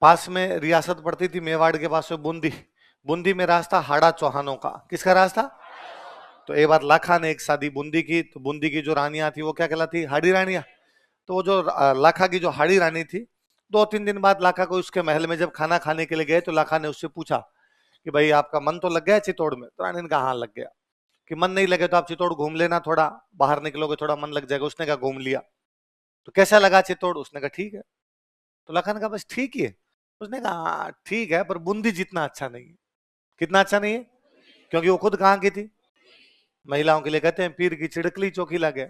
पास में रियासत पड़ती थी मेवाड़ के पास में बूंदी। बूंदी में रास्ता हाड़ा चौहानों का। किसका रास्ता? तो एक बार लाखा ने एक शादी बूंदी की, तो बूंदी की जो रानियां थी वो क्या कहलाती? हाड़ी रानियां। तो वो जो लाखा की जो हाड़ी रानी थी, 2-3 दिन बाद लाखा को उसके महल में जब खाना खाने के लिए गए तो लाखा ने उससे पूछा कि भाई आपका मन तो लग गया चित्तौड़ में? तो रानी ने कहा हाँ लग गया। कि मन नहीं लगे तो आप चित्तौड़ घूम लेना, थोड़ा बाहर निकलोगे थोड़ा मन लग जाएगा। उसने कहा घूम लिया। तो कैसा लगा चित्तौड़? उसने कहा ठीक है। तो लाखा ने कहा बस ठीक ही है। उसने कहा हाँ ठीक है, पर बूंदी जितना अच्छा नहीं है। कितना अच्छा नहीं है? क्योंकि वो खुद कहाँ की थी? महिलाओं के लिए कहते हैं पीर की चिड़कली चौकी लगे।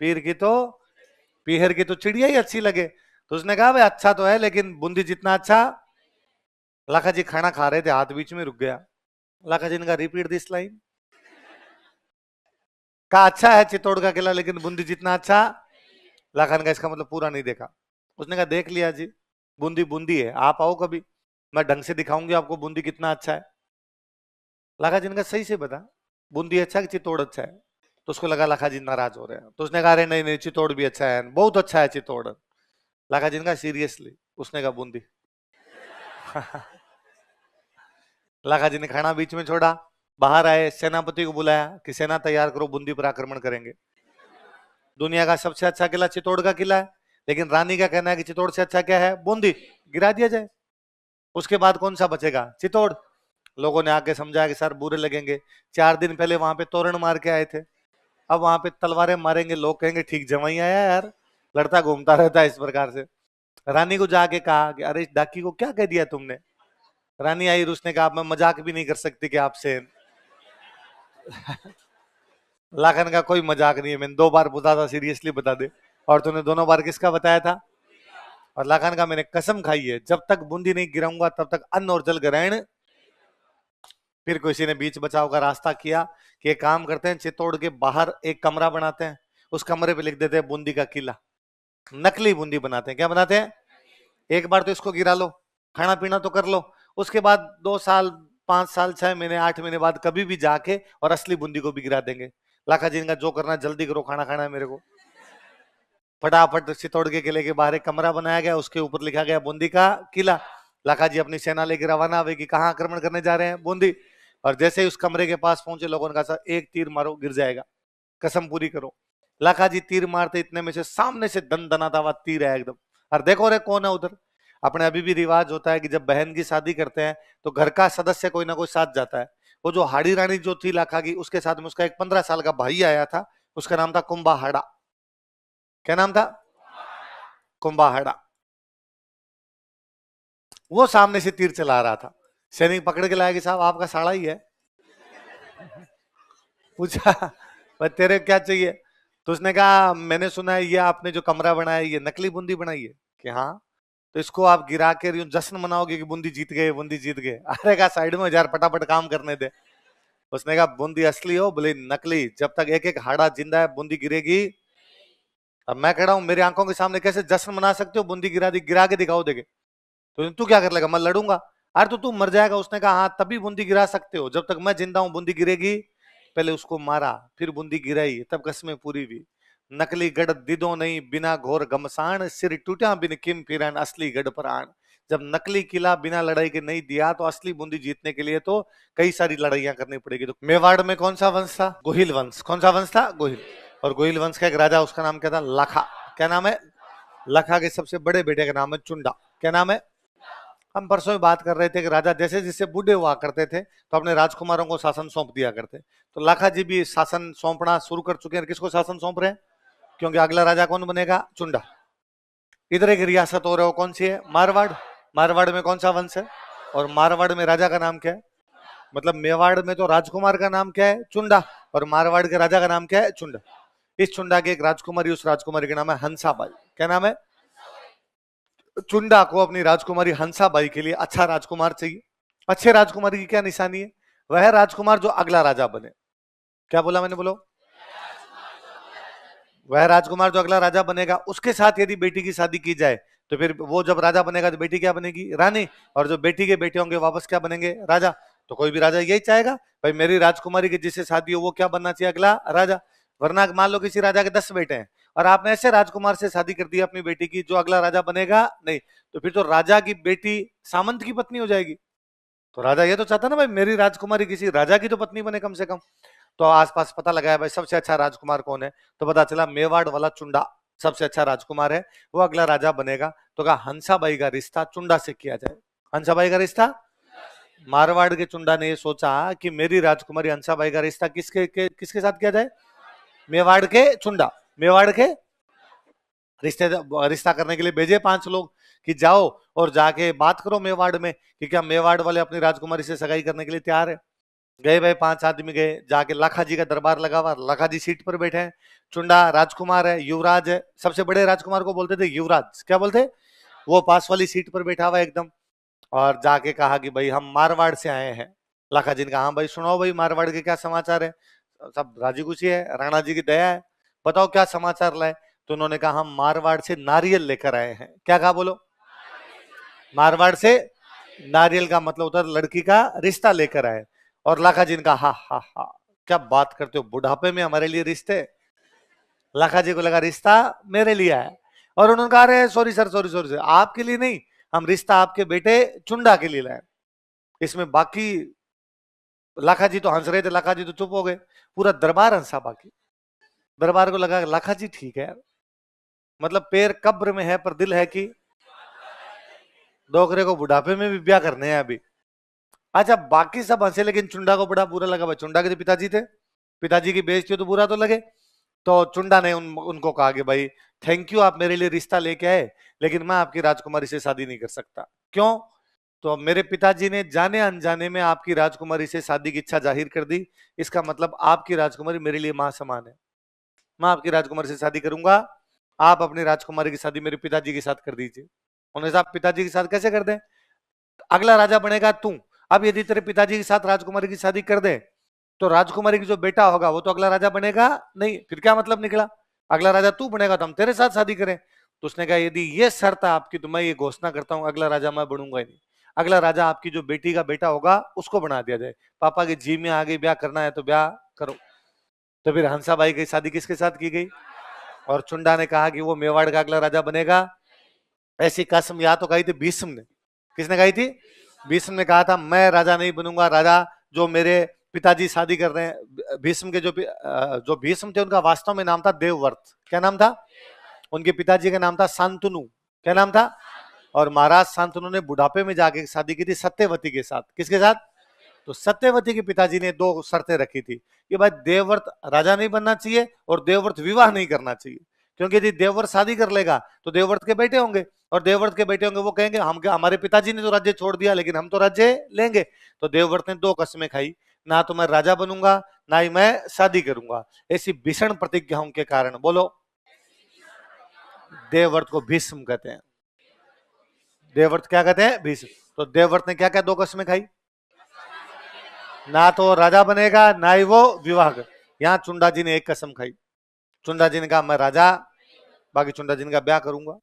पीर की तो पीहर की तो चिड़िया ही अच्छी लगे। तो उसने कहा भाई अच्छा तो है लेकिन बूंदी जितना अच्छा। लाखा जी खाना खा रहे थे, हाथ बीच में रुक गया। लाखा जी ने कहा रिपीट दिस लाइन। कहा अच्छा है चित्तौड़ का किला लेकिन बूंदी जितना अच्छा। लाखा ने कहा इसका मतलब पूरा नहीं देखा। उसने कहा देख लिया जी, बूंदी बूंदी है, आप आओ कभी, मैं ढंग से दिखाऊंगी आपको बूंदी कितना अच्छा है। लाखा जी ने कहा सही से बता, बूंदी अच्छा है कि चित्तौड़ अच्छा है? तो उसको लगा लाखा जी नाराज हो रहे हैं, तो उसने कहा अरे नहीं नहीं चित्तौड़ भी अच्छा है, बहुत अच्छा है चित्तौड़। लाखा जी ने कहा सीरियसली? उसने कहा बूंदी। लाखा जी ने खाना बीच में छोड़ा, बाहर आए, सेनापति को बुलाया कि सेना तैयार करो, बूंदी पर आक्रमण करेंगे। दुनिया का सबसे अच्छा किला चित्तौड़ का किला है, लेकिन रानी का कहना है कि चित्तौड़ से अच्छा क्या है? बूंदी। गिरा दिया जाए। उसके बाद कौन सा बचेगा? चित्तौड़। लोगों ने आके समझाया कि सर बुरे लगेंगे, 4 दिन पहले वहां पे तोरण मार के आए थे, अब वहां पे तलवारें मारेंगे, लोग कहेंगे ठीक जमाई आया यार, लड़ता घूमता रहता है इस प्रकार से। रानी को जाके कहा कि अरे इस डाकी को क्या कह दिया तुमने? रानी आई, उसने कहा मैं मजाक भी नहीं कर सकती कि आपसे। लाखन का कोई मजाक नहीं है, मैंने 2 बार पूछा था सीरियसली बता दे, और तूने दोनों बार किसका बताया था? और लाखन का मैंने कसम खाई है जब तक बूंदी नहीं गिराऊंगा तब तक अन्न और जल ग्रहण। फिर किसी ने बीच बचाव का रास्ता किया कि एक काम करते हैं, चित्तौड़ के बाहर एक कमरा बनाते हैं, उस कमरे पे लिख देते हैं बूंदी का किला। नकली बूंदी बनाते हैं। क्या बनाते हैं? एक बार तो इसको गिरा लो, खाना पीना तो कर लो, उसके बाद 2 साल 5 साल 6 महीने 8 महीने बाद कभी भी जाके और असली बूंदी को भी गिरा देंगे। लाखा जी का जो करना जल्दी करो, खाना खाना है मेरे को। फटाफट चित्तौड़ के किले के बाहर एक कमरा बनाया गया, उसके ऊपर लिखा गया बूंदी का किला। लाखा जी अपनी सेना लेकर रवाना हुए कि कहाँ आक्रमण करने जा रहे हैं? बूंदी। और जैसे ही उस कमरे के पास पहुंचे, लोगों ने कहा सर एक तीर मारो गिर जाएगा, कसम पूरी करो। लाखा जी तीर मारते, इतने में से सामने से दन दनाता हुआ तीर है एकदम। और देखो रे कौन है उधर। अपने अभी भी रिवाज होता है कि जब बहन की शादी करते हैं तो घर का सदस्य कोई ना कोई साथ जाता है। वो जो हाड़ी रानी जो थी लाखा की, उसके साथ में उसका एक 15 साल का भाई आया था, उसका नाम था कुंभाहाड़ा। क्या नाम था? कुंभाहाड़ा। वो सामने से तीर चला रहा था, सैनिक पकड़ के लाया कि साहब आपका साड़ा ही है। पूछा पर तेरे क्या चाहिए? तो उसने कहा मैंने सुना है ये आपने जो कमरा बनाया ये नकली बूंदी बनाई है। कि हाँ। तो इसको आप गिरा के जश्न मनाओगे कि बूंदी जीत गए, बूंदी जीत गए? अरे कहा साइड में यार फटाफट काम करने दे। उसने कहा बूंदी असली हो बोले नकली, जब तक एक एक हाड़ा जिंदा है बूंदी गिरेगी। अब मैं कह रहा हूं मेरी आंखों के सामने कैसे जश्न मना सकते हो? बूंदी गिरा दी, गिरा के दिखाओ देखे। तो तू क्या कर लेगा? मैं लड़ूंगा। अरे तो तू मर जाएगा। उसने कहा हाँ तभी बूंदी गिरा सकते हो, जब तक मैं जिंदा हूं बूंदी गिरेगी। पहले उसको मारा, फिर बूंदी गिराई, तब कसमें पूरी हुई। नकली गढ़ दिदो नहीं बिना घोर घमसान, सिर टूटा बिन किम फिरन असली गढ़ प्राण। जब नकली किला बिना लड़ाई के नहीं दिया तो असली बूंदी जीतने के लिए तो कई सारी लड़ाइयां करनी पड़ेगी। तो मेवाड़ में कौन सा वंश था? गोहिल वंश। कौन सा वंश था? गोहिल। और गोहिल वंश का एक राजा, उसका नाम क्या था? लाखा। क्या नाम है? लाखा के सबसे बड़े बेटे का नाम है चुंडा। क्या नाम है? हम परसों में बात कर रहे थे कि राजा जैसे जैसे बूढ़े हुआ करते थे तो अपने राजकुमारों को शासन सौंप दिया करते। तो लाखा जी भी शासन सौंपना शुरू कर चुके हैं। किसको शासन सौंप रहे हैं? क्योंकि अगला राजा कौन बनेगा? चुंडा। इधर एक रियासत हो रहा है, वो कौन सी है? मारवाड़। मारवाड़ में कौन सा वंश है? और मारवाड़ में राजा का नाम क्या है? मतलब मेवाड़ में तो राजकुमार का नाम क्या है? चुंडा। और मारवाड़ के राजा का नाम क्या है? चुंडा। इस चुंडा के एक राजकुमारी, उस राजकुमारी का नाम है हंसाबाई। क्या नाम है? चुंडा को अपनी राजकुमारी हंसाबाई के लिए अच्छा राजकुमार चाहिए। अच्छे राजकुमारी की क्या निशानी है? वह राजकुमार जो अगला राजा बने। क्या बोला मैंने? बोलो। वह राजकुमार जो अगला राजा बनेगा, उसके साथ यदि बेटी की शादी की जाए तो फिर वो जब राजा बनेगा तो बेटी क्या बनेगी? रानी। और जो बेटी के बेटे होंगे वापस क्या बनेंगे? राजा। तो कोई भी राजा यही चाहेगा भाई मेरी राजकुमारी की जिससे शादी हो वो क्या बनना चाहिए? अगला राजा। वरना मान लो किसी राजा के 10 बेटे हैं और आपने ऐसे राजकुमार से शादी कर दी अपनी बेटी की जो अगला राजा बनेगा नहीं, तो फिर तो राजा की बेटी सामंत की पत्नी हो जाएगी। तो राजा ये तो चाहता ना भाई मेरी राजकुमारी किसी राजा की तो पत्नी बने कम से कम। तो आसपास पता लगाया भाई सबसे अच्छा राजकुमार कौन है, तो पता चला मेवाड़ वाला चुंडा सबसे अच्छा राजकुमार है, वो अगला राजा बनेगा। तो कहा हंसाबाई का रिश्ता चुंडा से किया जाए। हंसाबाई का रिश्ता, मारवाड़ के चुंडा ने ये सोचा कि मेरी राजकुमारी हंसाबाई का रिश्ता किसके साथ किया जाए, मेवाड़ के चुंडा। मेवाड़ के रिश्ते रिश्ता करने के लिए भेजे 5 लोग कि जाओ और जाके बात करो मेवाड़ में कि क्या मेवाड़ वाले अपनी राजकुमारी से सगाई करने के लिए तैयार है। गए भाई 5 आदमी गए, जाके लाखा जी का दरबार लगा हुआ, लाखा जी सीट पर बैठे हैं, चुंडा राजकुमार है, युवराज है, सबसे बड़े राजकुमार को बोलते थे युवराज, क्या बोलते, वो पास वाली सीट पर बैठा हुआ एकदम। और जाके कहा कि भाई हम मारवाड़ से आए हैं। लाखा जी ने कहा हाँ भाई सुनाओ भाई मारवाड़ के क्या समाचार है। सब राजी खुशी है, राणा जी की दया है, बताओ क्या समाचार लाए। तो उन्होंने कहा हम मारवाड़ से नारियल लेकर आए हैं। क्या कहा बोलो, मारवाड़ से नारियल का मतलब होता है लड़की का रिश्ता लेकर आए। और लाखा जी ने कहा हा हा हा क्या बात करते हो, बुढ़ापे में हमारे लिए रिश्ते। लाखा जी को लगा रिश्ता मेरे लिए है, और उन्होंने कहा अरे sorry sir sorry sorry sir, आपके लिए नहीं, हम रिश्ता आपके बेटे चुंडा के लिए लाए। इसमें बाकी लाखा जी तो हंस रहे थे, लाखा जी तो चुप हो गए, पूरा दरबार हंसा। बाकी दरबार को लगा लाखा जी ठीक है, मतलब पैर कब्र में है पर दिल है कि डोकरे को बुढ़ापे में भी ब्याह करने हैं अभी। अच्छा बाकी सब हंसे, लेकिन चुंडा को बड़ा बुरा लगा। भाई चुंडा के तो पिताजी थे, पिताजी की बेइज्जती हो तो बुरा तो लगे। तो चुंडा ने उनको कहा कि भाई थैंक यू आप मेरे लिए रिश्ता लेके आए, लेकिन मैं आपकी राजकुमारी से शादी नहीं कर सकता। क्यों, तो मेरे पिताजी ने जाने अनजाने में आपकी राजकुमारी से शादी की इच्छा जाहिर कर दी, इसका मतलब आपकी राजकुमारी मेरे लिए मां समान है, मैं आपकी राजकुमारी से शादी करूंगा, आप अपनी राजकुमारी की शादी मेरे पिताजी के साथ कर दीजिए। उन्होंने कहा पिताजी के साथ कैसे कर दें, अगला राजा बनेगा तू, अब यदि तेरे पिताजी के साथ राजकुमारी की शादी कर दे तो राजकुमारी की जो बेटा होगा वो तो अगला राजा बनेगा नहीं, फिर क्या मतलब निकला, अगला राजा तू बनेगा तो हम तेरे साथ शादी करें। तो उसने कहा यदि ये शर्त है आपकी तो मैं ये घोषणा करता हूं अगला राजा मैं बनूंगा ही नहीं, अगला राजा आपकी जो बेटी का बेटा होगा उसको बना दिया जाए, पापा की जी में आगे ब्याह करना है तो ब्याह करो। तो फिर हंसाबाई की शादी किसके साथ की गई, और चुंडा ने कहा कि वो मेवाड़ का अगला राजा बनेगा। ऐसी कसम या तो कही थी भीष्म ने, किसने कही थी, भीष्म ने कहा था मैं राजा नहीं बनूंगा, राजा जो मेरे पिताजी शादी कर रहे हैं। भीष्म के जो भीष्म थे उनका वास्तव में नाम था देवव्रत। क्या नाम था, उनके पिताजी का नाम था शांतनु। क्या नाम था, और महाराज शांतनु ने बुढ़ापे में जाके शादी की थी सत्यवती के साथ। किसके साथ, तो सत्यवती के पिताजी ने 2 शर्तें रखी थी कि भाई देवव्रत राजा नहीं बनना चाहिए और देवव्रत विवाह नहीं करना चाहिए, क्योंकि यदि देवव्रत शादी कर लेगा तो देवव्रत के बेटे होंगे, और देवव्रत के बेटे होंगे वो कहेंगे हम हमारे पिताजी ने तो राज्य छोड़ दिया लेकिन हम तो राज्य लेंगे। तो देवव्रत ने 2 कस्में खाई, ना तो मैं राजा बनूंगा ना ही मैं शादी करूंगा। ऐसी भीषण प्रतिज्ञाओं के कारण, बोलो, देवव्रत को भीष्म कहते हैं। देवव्रत क्या कहते हैं, भीष्म। तो देवव्रत ने क्या क्या 2 कस्में खाई, ना तो राजा बनेगा ना ही वो विवाह कर। यहाँ चुंडा जी ने 1 कसम खाई, चुंडा जी ने कहा मैं राजा, बाकी चुंडा जी ने कहा ब्याह करूंगा,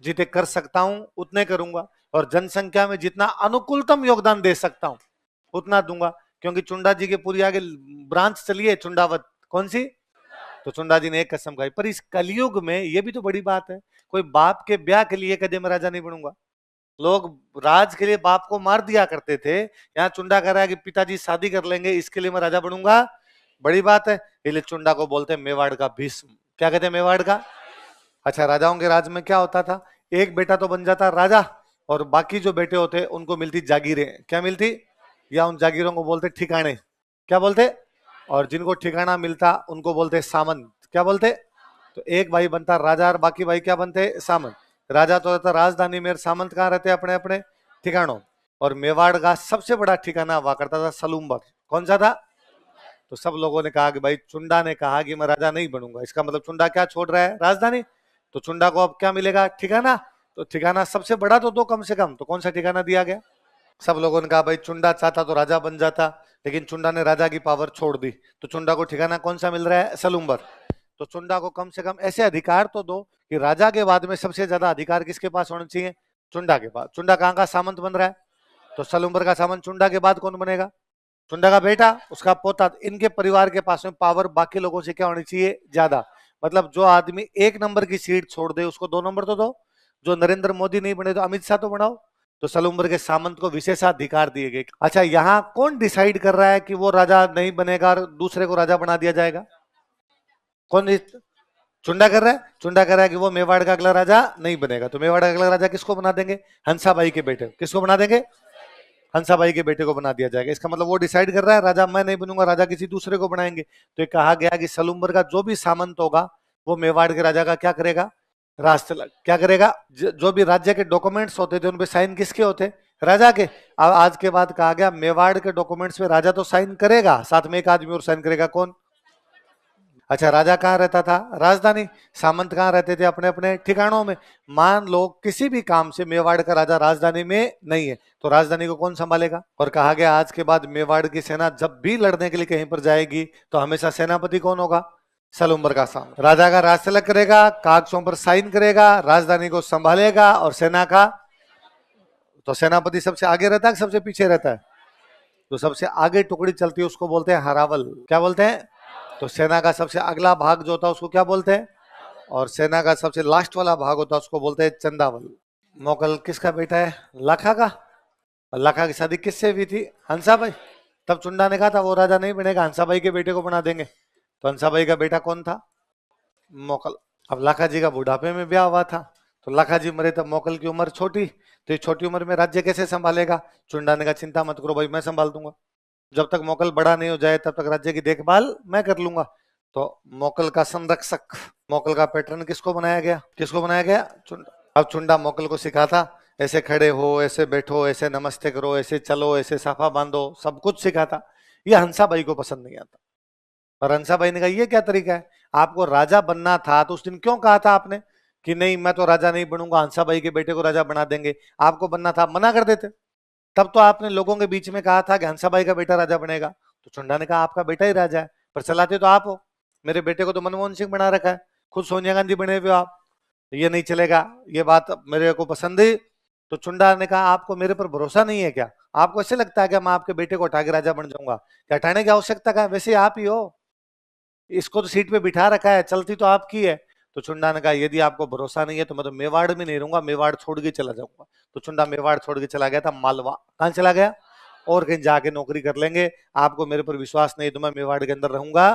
जितने कर सकता हूं उतने करूंगा, और जनसंख्या में जितना अनुकूलतम योगदान दे सकता हूं उतना दूंगा, क्योंकि चुंडा जी के पूरी आगे ब्रांच चली है चुंडावत, कौन सी। तो चुंडा जी ने 1 कसम खाई। पर इस कलयुग में ये भी तो बड़ी बात है, कोई बाप के ब्याह के लिए कदम राजा नहीं बनूंगा, लोग राज के लिए बाप को मार दिया करते थे, यहाँ चुंडा कह रहा है कि पिताजी शादी कर लेंगे इसके लिए मैं राजा बनूंगा, बड़ी बात है। इसलिए चुंडा को बोलते हैं मेवाड़ का भीष्म। क्या कहते हैं, मेवाड़ का। अच्छा राजाओं के राज में क्या होता था, एक बेटा तो बन जाता राजा, और बाकी जो बेटे होते उनको मिलती जागीरें। क्या मिलती, या उन जागीरों को बोलते ठिकाने। क्या बोलते, और जिनको ठिकाना मिलता उनको बोलते सामंत। क्या बोलते, तो एक भाई बनता राजा और बाकी भाई क्या बनते, सामंत। राजा तो रहता राजधानी में, सामंत कहाँ रहते अपने अपने ठिकानों। और मेवाड़ का सबसे बड़ा ठिकाना हुआ करता था सलूम्बर। कौन सा था, तो सब लोगों ने कहा कि भाई चुंडा ने कहा कि मैं राजा नहीं बनूंगा, इसका मतलब चुंडा क्या छोड़ रहा है, राजधानी। तो चुंडा को अब क्या मिलेगा, ठिकाना। तो ठिकाना सबसे बड़ा तो दो कम से कम, तो कौन सा ठिकाना दिया गया। सब लोगों ने कहा भाई चुंडा चाहता तो राजा बन जाता, लेकिन चुंडा ने राजा की पावर छोड़ दी, तो चुंडा को ठिकाना कौन सा मिल रहा है, सलूम्बर। तो चुंडा को कम से कम ऐसे अधिकार तो दो कि राजा के बाद में सबसे ज्यादा अधिकार किसके पास होने चाहिए, चुंडा के पास। चुंडा कहाँ का सामंत बन रहा है, तो सलूम्बर का सामंत चुंडा के बाद कौन बनेगा, चुंडा का बेटा, उसका पोता। इनके परिवार के पास में पावर बाकी लोगों से क्या होनी चाहिए, ज्यादा। मतलब जो आदमी 1 नंबर की सीट छोड़ दे उसको 2 नंबर तो दो, जो नरेंद्र मोदी नहीं बने तो अमित शाह तो बनाओ। तो सलूम्बर के सामंत को विशेषाधिकार दिए गए। अच्छा, यहाँ कौन डिसाइड कर रहा है कि वो राजा नहीं बनेगा और दूसरे को राजा बना दिया जाएगा? कौन? चुंडा कर रहा है। चुंडा कर रहा है कि वो मेवाड़ का अगला राजा नहीं बनेगा, तो मेवाड़ का अगला राजा किसको बना देंगे? हंसाबाई के बेटे। किसको बना देंगे? हंसाबाई के बेटे को बना दिया जाएगा। इसका मतलब वो डिसाइड कर रहा है राजा मैं नहीं बनूंगा, राजा किसी दूसरे को बनाएंगे। तो ये कहा गया कि सलूम्बर का जो भी सामंत होगा वो मेवाड़ के राजा का क्या करेगा? राज क्या करेगा? जो भी राज्य के डॉक्यूमेंट्स होते थे उन पे साइन किसके होते? राजा के। अब आज के बाद कहा गया मेवाड़ के डॉक्यूमेंट्स पे राजा तो साइन करेगा, साथ में एक आदमी और साइन करेगा। कौन? अच्छा, राजा कहाँ रहता था? राजधानी। सामंत कहाँ रहते थे? अपने अपने ठिकानों में। मान लो किसी भी काम से मेवाड़ का राजा राजधानी में नहीं है तो राजधानी को कौन संभालेगा? और कहा गया आज के बाद मेवाड़ की सेना जब भी लड़ने के लिए कहीं पर जाएगी तो हमेशा सेनापति कौन होगा? सलूम्बर का साम। राजा का राज तिलक करेगा, कागजों पर साइन करेगा, राजधानी को संभालेगा और सेना का। तो सेनापति सबसे आगे रहता है कि सबसे पीछे रहता है? तो सबसे आगे टुकड़ी चलती है उसको बोलते हैं हरावल। क्या बोलते हैं? तो सेना का सबसे अगला भाग जो होता है उसको क्या बोलते हैं? और सेना का सबसे लास्ट वाला भाग होता है उसको बोलते हैं चंदावल। मोकल किसका बेटा है? लाखा का। और लाखा की शादी किससे हुई थी? हंसाबाई। तब चुंडा ने कहा था वो राजा नहीं बनेगा, हंसाबाई के बेटे को बना देंगे। तो हंसाबाई का बेटा कौन था? मोकल। अब लाखा जी का बुढ़ापे में ब्याह हुआ था, तो लाखा जी मरे तब मोकल की उम्र छोटी, तो ये छोटी उम्र में राज्य कैसे संभालेगा? चुंडा ने कहा चिंता मत करो भाई, मैं संभाल दूंगा। जब तक मोकल बड़ा नहीं हो जाए तब तक राज्य की देखभाल मैं कर लूंगा। तो मोकल का संरक्षक, मोकल का पैटर्न किसको बनाया गया? किसको बनाया गया? चुंडा। अब चुंडा मोकल को सिखाता, ऐसे खड़े हो, ऐसे बैठो, ऐसे नमस्ते करो, ऐसे चलो, ऐसे साफा बांधो, सब कुछ सिखाता। ये हंसाबाई को पसंद नहीं आता। और हंसाबाई ने कहा ये क्या तरीका है? आपको राजा बनना था तो उस दिन क्यों कहा था आपने कि नहीं मैं तो राजा नहीं बनूंगा, हंसाबाई के बेटे को राजा बना देंगे? आपको बनना था, मना कर देते। तब तो आपने लोगों के बीच में कहा था कि हंसाबाई का बेटा राजा बनेगा। तो चुंडा ने कहा आपका बेटा ही राजा है, पर चलाते तो आप हो। मेरे बेटे को तो मनमोहन सिंह बना रखा है, खुद सोनिया गांधी बने हुए हो आप। ये नहीं चलेगा, ये बात मेरे को पसंद है। तो चुंडा ने कहा आपको मेरे पर भरोसा नहीं है क्या? आपको ऐसे लगता है कि मैं आपके बेटे को हटा के राजा बन जाऊंगा? क्या हटाने की आवश्यकता का? वैसे आप ही हो, इसको तो सीट पे बिठा रखा है, चलती तो आपकी है। तो चुंडा ने कहा यदि आपको भरोसा नहीं है तो मैं तो मेवाड़ में नहीं रहूंगा, मेवाड़ छोड़ के चला जाऊंगा। तो चुंडा मेवाड़ छोड़ के चला गया था मालवा। कहां चला गया? और कहीं जाके नौकरी कर लेंगे। आपको मेरे पर विश्वास नहीं तो मैं मेवाड़ के अंदर रहूंगा